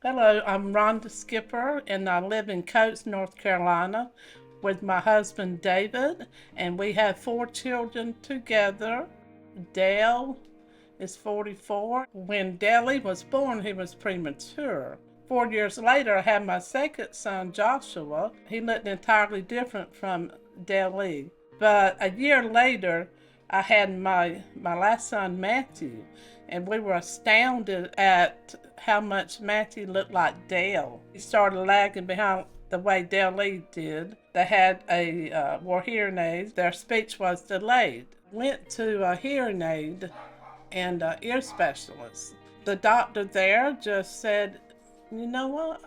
Hello, I'm Rhonda Skipper, and I live in Coates, North Carolina, with my husband David, and we have 4 children together. Dale is 44. When Dale was born, he was premature. 4 years later, I had my second son, Joshua. He looked entirely different from Dale. But a year later, I had my last son, Matthew, and we were astounded at how much Matthew looked like Dale. He started lagging behind the way Dale did. They wore hearing aids. Their speech was delayed. Went to a hearing aid and ear specialist. The doctor there just said, you know what?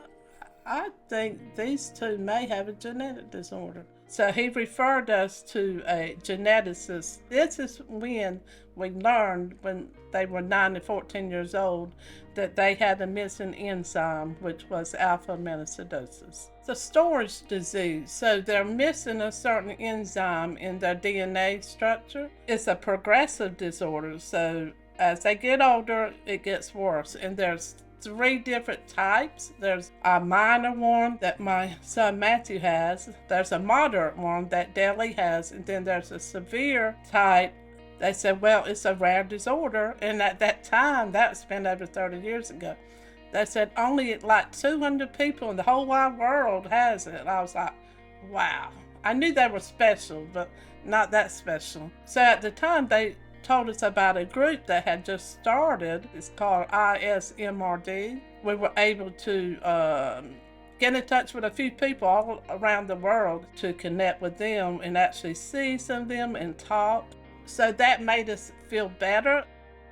I think these two may have a genetic disorder. So he referred us to a geneticist. This is when we learned, when they were 9 and 14 years old, that they had a missing enzyme, which was Alpha-Mannosidosis. It's a storage disease, so they're missing a certain enzyme in their DNA structure. It's a progressive disorder, so as they get older, it gets worse, and there's 3 different types. There's a minor one that my son Matthew has, there's a moderate one that Dale has, and then there's a severe type. They said, well, it's a rare disorder, and at that time, that was been over 30 years ago, they said only like 200 people in the whole wide world has it. I was like, wow. I knew they were special, but not that special. So at the time, they told us about a group that had just started. It's called ISMRD. We were able to get in touch with a few people all around the world to connect with them and actually see some of them and talk. So that made us feel better.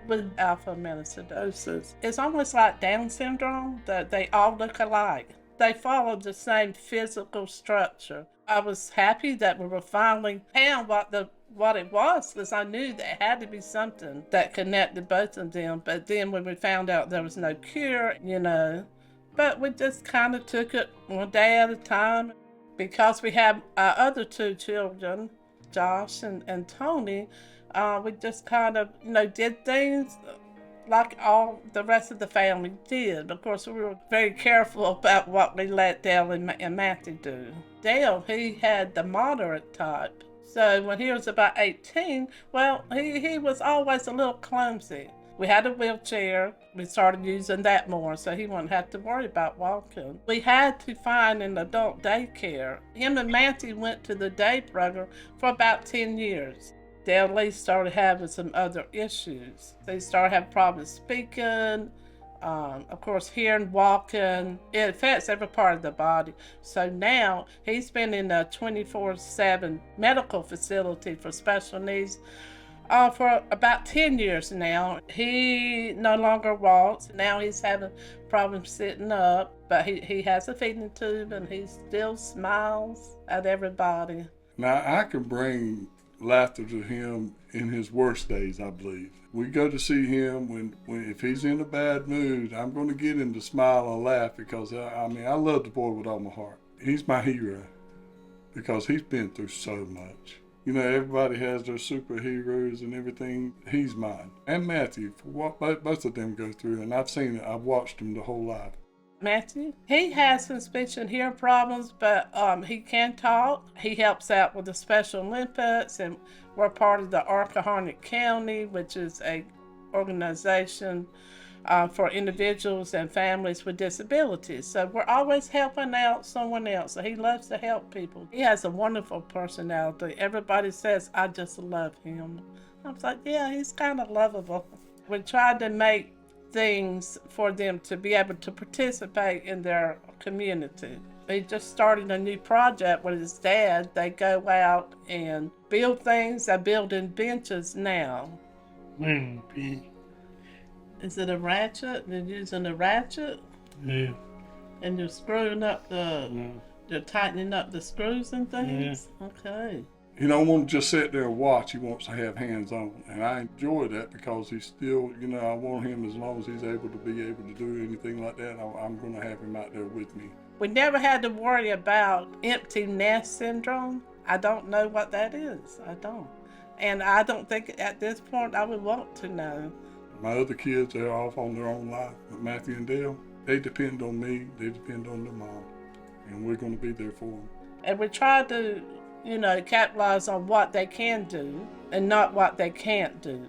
With Alpha-Mannosidosis, it's almost like Down syndrome, that they all look alike. They follow the same physical structure. I was happy that we were finally found what it was, because I knew there had to be something that connected both of them. But then when we found out there was no cure, but we just kind of took it one day at a time. Because we have our other 2 children, Josh and Tony, we just kind of, did things like all the rest of the family did. Of course, we were very careful about what we let Dale and Matthew do. Dale, he had the moderate type. So when he was about 18, well, he was always a little clumsy. We had a wheelchair. We started using that more, so he wouldn't have to worry about walking. We had to find an adult daycare. Him and Matthew went to the day program for about 10 years. Dale started having some other issues. They started having problems speaking, of course, hearing, walking. It affects every part of the body. So now he's been in a 24/7 medical facility for special needs for about 10 years now. He no longer walks. Now he's having problems sitting up, but he has a feeding tube, and he still smiles at everybody. Now, I can bring laughter to him in his worst days, I believe. We go to see him when if he's in a bad mood, I'm going to get him to smile and laugh, because I love the boy with all my heart. He's my hero because he's been through so much. Everybody has their superheroes and everything. He's mine. And Matthew, for what both of them go through, and I've seen it. I've watched them the whole life. Matthew, he has some speech and hearing problems, but he can talk. He helps out with the Special Olympics, and we're part of the Harnett County, which is a organization for individuals and families with disabilities. So we're always helping out someone else. So he loves to help people. He has a wonderful personality. Everybody says, I just love him. I was like, yeah, he's kind of lovable. We tried to make things for them to be able to participate in their community. He just started a new project with his dad. They go out and build things. They're building benches now. Is it a ratchet? They're using a ratchet? Yeah. And you're screwing up you're tightening up the screws and things? Yeah. Okay. He don't want to just sit there and watch. He wants to have hands on. And I enjoy that, because he's still, I want him, as long as he's able to do anything like that, I'm going to have him out there with me. We never had to worry about empty nest syndrome. I don't know what that is. I don't. And I don't think at this point I would want to know. My other kids are off on their own life, but Matthew and Dale, they depend on me, they depend on their mom, and we're going to be there for them. And we try to, capitalize on what they can do and not what they can't do.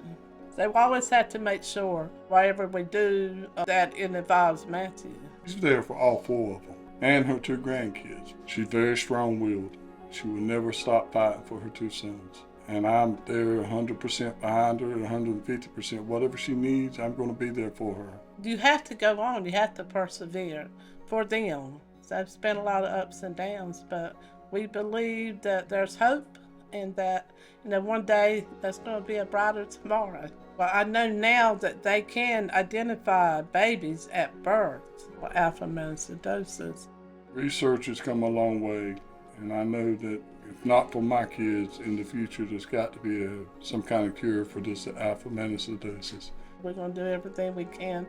So we always have to make sure whatever we do that it involves Matthew. She's there for all 4 of them and her 2 grandkids. She's very strong-willed. She will never stop fighting for her 2 sons. And I'm there 100% behind her, 150%. Whatever she needs, I'm going to be there for her. You have to go on. You have to persevere for them. So I've spent a lot of ups and downs, but we believe that there's hope and that, one day there's going to be a brighter tomorrow. Well, I know now that they can identify babies at birth for Alpha-Mannosidosis. Research has come a long way, and I know that if not for my kids in the future, there's got to be some kind of cure for this Alpha-Mannosidosis. We're going to do everything we can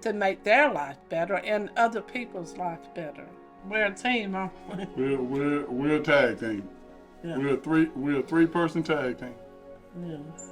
to make their life better and other people's life better. We're a team, aren't we? We're a tag team. Yeah. We're a 3-person tag team. Yes.